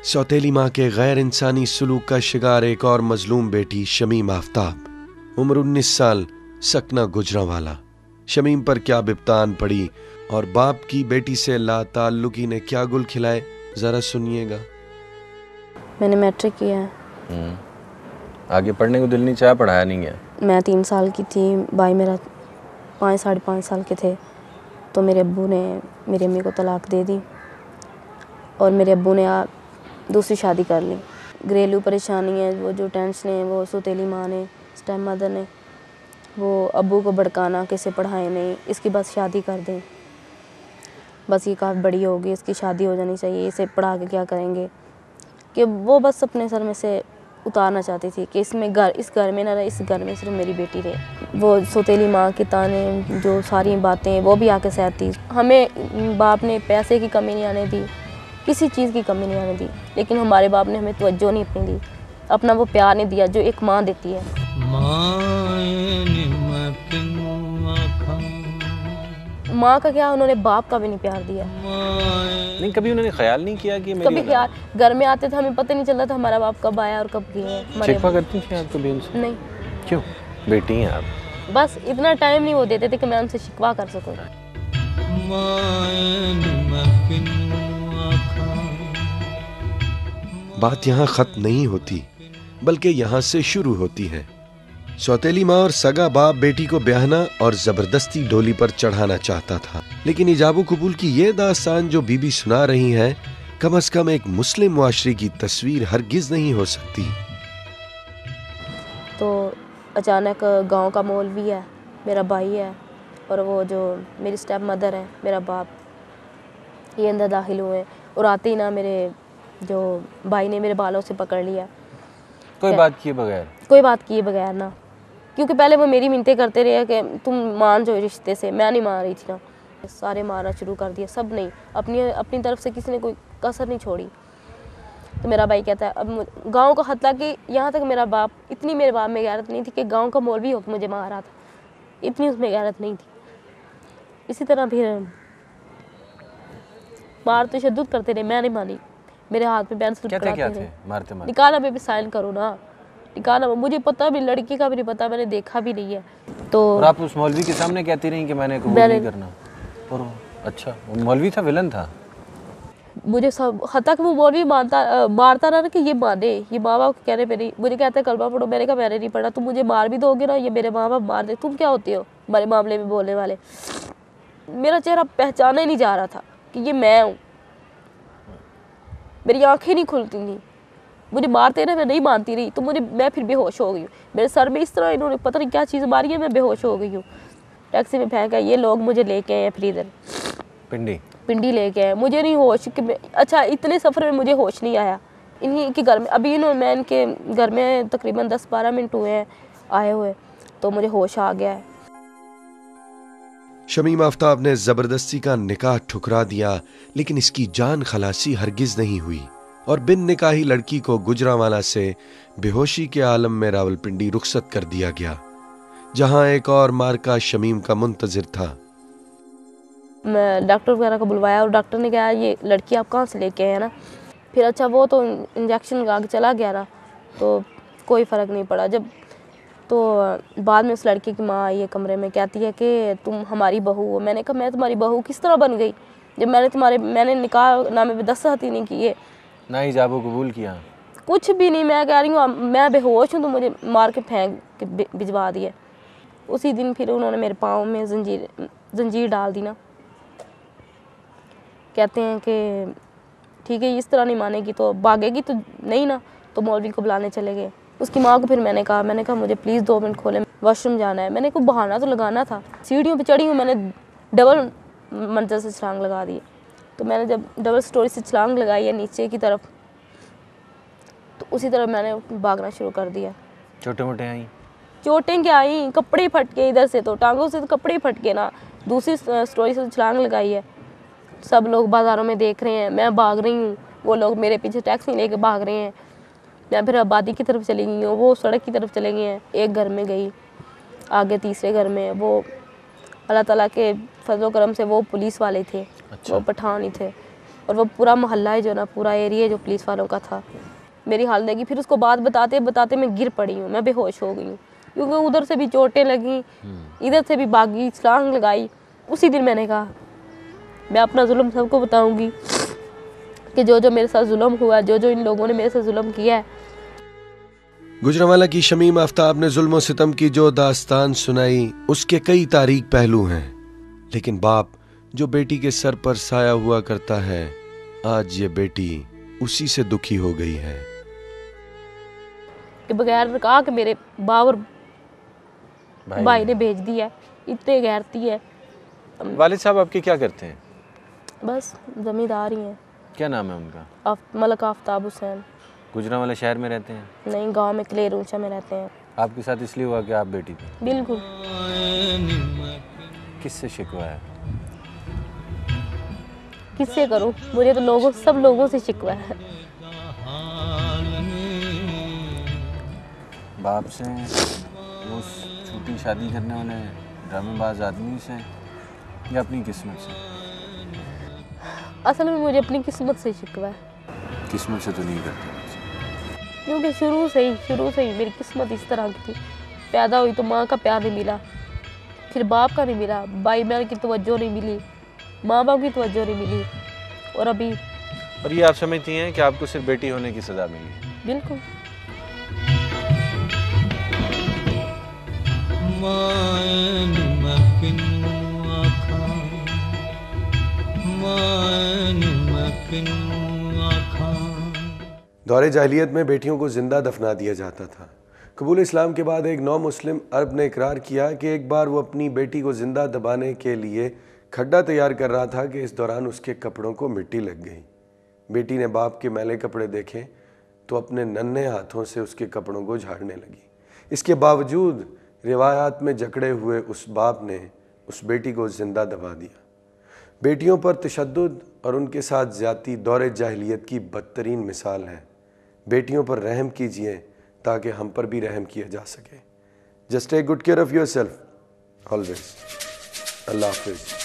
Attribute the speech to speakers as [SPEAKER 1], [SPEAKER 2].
[SPEAKER 1] सौतेली माँ के गैर इंसानी सलूक का शिकार एक और मजलूम बेटी शमीम आफ्ताब, उम्र 19 साल, सकना गुजरांवाला। शमीम पर क्या बिप्तान पड़ी और बाप की बेटी से लाताल्लुकी ने क्या गुल खिलाए, जरा सुनिएगा।
[SPEAKER 2] मैंने मैट्रिक किया है।
[SPEAKER 3] आगे पढ़ने को दिल नहीं चाहा, पढ़ाया नहीं गया।
[SPEAKER 2] मैं 3 साल की थी, भाई मेरा 5 साढ़े 5 साल के थे, तो मेरे अब्बू ने मेरी अम्मी को तलाक दे दी और मेरे अब्बू ने दूसरी शादी कर ली। घरेलू परेशानी है, वो जो टेंशन है, वो सौतेली माँ ने, स्टेप मदर ने, वो अब्बू को भड़काना कि इसे पढ़ाएं नहीं, इसकी बस शादी कर दें, बस ये काफ़ी बड़ी होगी, इसकी शादी हो जानी चाहिए, इसे पढ़ा के क्या करेंगे, कि वो बस अपने सर में से उतारना चाहती थी कि इस घर में ना रहे, इस घर में सिर्फ मेरी बेटी रहे। वो सौतेली माँ के ताने, जो सारी बातें वो भी आके सहती। हमें बाप ने पैसे की कमी नहीं आने दी, किसी चीज़ की कमी नहीं आने दी, लेकिन हमारे बाप ने हमें तवज्जो नहीं अपनी दी, अपना वो प्यार नहीं दिया जो एक माँ देती है। माँ का क्या, उन्होंने बाप का भी नहीं प्यार दिया।
[SPEAKER 3] नहीं, कभी उन्होंने ख्याल नहीं किया कि
[SPEAKER 2] कभी ख्याल, घर में आते थे हमें पता नहीं चलता था हमारा बाप कब आया और कब गया।
[SPEAKER 3] शिकवा करती थी आप कभी उनसे?
[SPEAKER 2] नहीं।
[SPEAKER 3] क्यों? बेटी हैं आप।
[SPEAKER 2] बस इतना टाइम नहीं वो देते थे कि मैं उनसे शिकवा कर सकूं।
[SPEAKER 1] बात यहाँ खत्म नहीं होती, बल्कि यहाँ से शुरू होती है। सौतेली माँ और सगा बाप बेटी को ब्याहना और जबरदस्ती डोली पर चढ़ाना चाहता था, लेकिन इजाबो कबूल की ये दास्तान जो बीबी सुना रही है, कम से कम एक मुस्लिम मुआशरे की तस्वीर हरगिज नहीं हो सकती।
[SPEAKER 2] तो अचानक गांव का मौलवी है, मेरा भाई है, और वो जो मेरी स्टेप मदर है, मेरा बाप, ये अंदर दाखिल हुए और आते ही ना मेरे जो भाई ने मेरे बालों से पकड़ लिया।
[SPEAKER 3] कोई बात किए बगैर? कोई बात किए
[SPEAKER 2] बगैर ना, क्योंकि पहले वो मेरी मिन्नतें करते रहे कि तुम मान जाओ रिश्ते से, मैं नहीं मान रही थी ना। सारे मारना शुरू कर दिया, सब नहीं, अपनी तरफ से किसी ने कोई कसर नहीं छोड़ी। तो मेरा भाई कहता है, अब गांव का हत्या कि यहाँ तक मेरे बाप में गैरत नहीं थी कि गांव का मौलवी होकर मुझे मार रहा था, इतनी उसमें गैरत नहीं थी। इसी तरह फिर मार तो तशद्दुद करते रहे, मैं नहीं मानी। मेरे हाथ पे पेंसिल
[SPEAKER 3] क्या थे? मारते
[SPEAKER 2] निकाला पे भी साइन करो ना, निकाला। मुझे पता भी, लड़की का भी नहीं पता, मैंने देखा भी नहीं है। तो
[SPEAKER 3] और आप उस मौलवी के सामने कहती रही कि मैंने कबूल नहीं करना? और अच्छा, वो मौलवी था, विलन था?
[SPEAKER 2] मुझे सब हत्या वो मौलवी मारता रहा कि ये माने, ये माँ बाप के कहने पे नहीं। मुझे कहता है कलमा पढ़ो, मैंने कहा मैंने नहीं पढ़ा। तुम मुझे मार भी दोगे ना, ये मेरे माँ बाप मार दे, तुम क्या होते हो हमारे मामले में बोलने वाले। मेरा चेहरा पहचाना ही नहीं जा रहा था कि ये मैं हूँ, मेरी आंखें नहीं खुलती थी। मुझे मारते रहे, मैं नहीं मानती रही, तो मैं फिर बेहोश हो गई हूँ। मेरे सर में इस तरह इन्होंने पता नहीं क्या चीज़ मारी है, मैं बेहोश हो गई हूँ। टैक्सी में फेंका, ये लोग मुझे लेके आए फिर इधर पिंडी लेके आए। मुझे नहीं होश कि अच्छा, इतने सफ़र में मुझे होश नहीं आया। इन्हीं के घर में अभी मैं इनके घर में तकरीबन 10-12 मिनट हुए हैं आए हुए, तो मुझे होश आ गया है।
[SPEAKER 1] शमीम आफ्ताब ने जबरदस्ती का निकाह ठुकरा दिया, लेकिन इसकी जान खलासी हरगिज नहीं हुई और बिन निकाही लड़की को गुजरांवाला से बेहोशी के आलम में रावलपिंडी रुखसत कर दिया गया, जहां एक और मार्का शमीम का मुंतजिर था।
[SPEAKER 2] मैं डॉक्टर वगैरह को बुलवाया और डॉक्टर ने कहा ये लड़की आप कहाँ से लेके आए ना। फिर अच्छा, वो तो इंजेक्शन लगा के चला गया ना, तो कोई फ़र्क नहीं पड़ा। जब तो बाद में उस लड़की की माँ आई है कमरे में, कहती है कि तुम हमारी बहू हो। मैंने कहा मैं तुम्हारी बहू किस तरह बन गई जब मैंने निकाह नामे पे दस्तखत ही नहीं किए, ना
[SPEAKER 3] इजाबो कबूल किया,
[SPEAKER 2] कुछ भी नहीं। मैं कह रही हूँ मैं बेहोश हूँ, तो मुझे मार के फेंक के भिजवा दिया। उसी दिन फिर उन्होंने मेरे पाँव में जंजीर डाल दी ना। कहते हैं कि ठीक है, इस तरह नहीं मानेगी तो भागेगी तो नहीं ना, तो मौलवी को बुलाने चले गए। उसकी माँ को फिर मैंने कहा मुझे प्लीज़ 2 मिनट खोले, वॉशरूम जाना है। मैंने कोई बहाना तो लगाना था। सीढ़ियों पे चढ़ी हूँ, मैंने डबल मंजिल से छलांग लगा दी। तो मैंने जब डबल स्टोरी से छलांग लगाई है नीचे की तरफ, तो उसी तरह मैंने भागना शुरू कर दिया। चोटें क्या आई, कपड़े फट गए इधर से, तो टांगों से तो कपड़े फट गए ना। दूसरी स्टोरी से छलांग लगाई है, सब लोग बाज़ारों में देख रहे हैं, मैं भाग रही हूँ, वो लोग मेरे पीछे टैक्सी लेके भाग रहे हैं। मैं फिर आबादी की तरफ चली गई हूँ, वो सड़क की तरफ चले गए हैं। एक घर में गई, आगे तीसरे घर में, वो अल्लाह ताला के फजल करम से वो पुलिस वाले थे। अच्छा। वो पठान ही थे। और वो पूरा मोहल्ला है जो ना, पूरा एरिया जो पुलिस वालों का था, मेरी हालत देखी। फिर उसको बात बताते बताते मैं गिर पड़ी हूँ, मैं बेहोश हो गई हूँ, क्योंकि उधर से भी चोटें लगी, इधर से भी भागी, छलांग लगाई। उसी दिन मैंने कहा मैं अपना जुल्म सबको बताऊंगी कि जो जो मेरे साथ जुल्म हुआ, जो जो इन लोगों ने मेरे साथ जुल्म किया है।
[SPEAKER 1] गुजरांवाला की शमीम आफ्ताब ने जुल्म सितम की जो दास्तान सुनाई, उसके कई तारीक पहलू हैं, लेकिन बाप जो बेटी के सर पर साया हुआ करता है, आज ये बेटी उसी से दुखी हो गई है।
[SPEAKER 2] कि बगैर कहा कि मेरे बाप और भाई ने भेज दिया, इतने गैरती है।
[SPEAKER 3] वालिद साहब आपके क्या करते हैं?
[SPEAKER 2] बस जमींदार ही हैं।
[SPEAKER 3] क्या नाम है उनका?
[SPEAKER 2] मलक आफ्ताब हुसैन।
[SPEAKER 3] गुजरांवाला शहर में रहते हैं?
[SPEAKER 2] नहीं, गांव में क्लेर ऊंचा में रहते हैं।
[SPEAKER 3] आपके साथ इसलिए हुआ कि आप बेटी थी?
[SPEAKER 2] बिल्कुल।
[SPEAKER 3] किससे शिकवा है?
[SPEAKER 2] किससे करूं? मुझे तो सब लोगों से शिकवा है।
[SPEAKER 3] बाप से, उस छोटी शादी करने वाले ड्रामेबाज आदमी से, या अपनी किस्मत से?
[SPEAKER 2] असल में मुझे अपनी किस्मत से शिकवा है।
[SPEAKER 3] किस्मत से तो नहीं करते,
[SPEAKER 2] क्योंकि शुरू से ही मेरी किस्मत इस तरह की थी। पैदा हुई तो माँ का प्यार नहीं मिला, फिर बाप का नहीं मिला, भाई बहन की तवज्जो नहीं मिली, माँ बाप की तवज्जो नहीं मिली, और अभी।
[SPEAKER 3] और ये आप समझती हैं कि आपको सिर्फ बेटी होने की सजा मिली?
[SPEAKER 2] बिल्कुल।
[SPEAKER 1] दौरे जाहिलियत में बेटियों को जिंदा दफना दिया जाता था। कबूल इस्लाम के बाद एक नौ मुस्लिम अरब ने इकरार किया कि एक बार वो अपनी बेटी को जिंदा दबाने के लिए खड्डा तैयार कर रहा था कि इस दौरान उसके कपड़ों को मिट्टी लग गई। बेटी ने बाप के मैले कपड़े देखे तो अपने नन्हे हाथों से उसके कपड़ों को झाड़ने लगी। इसके बावजूद रिवायात में जकड़े हुए उस बाप ने उस बेटी को जिंदा दबा दिया। बेटियों पर तशद्दुद और उनके साथ ज्यादती दौरे जाहिलियत की बदतरीन मिसाल है। बेटियों पर रहम कीजिए ताकि हम पर भी रहम किया जा सके। Just take good care of yourself always. अल्लाह हाफिज़।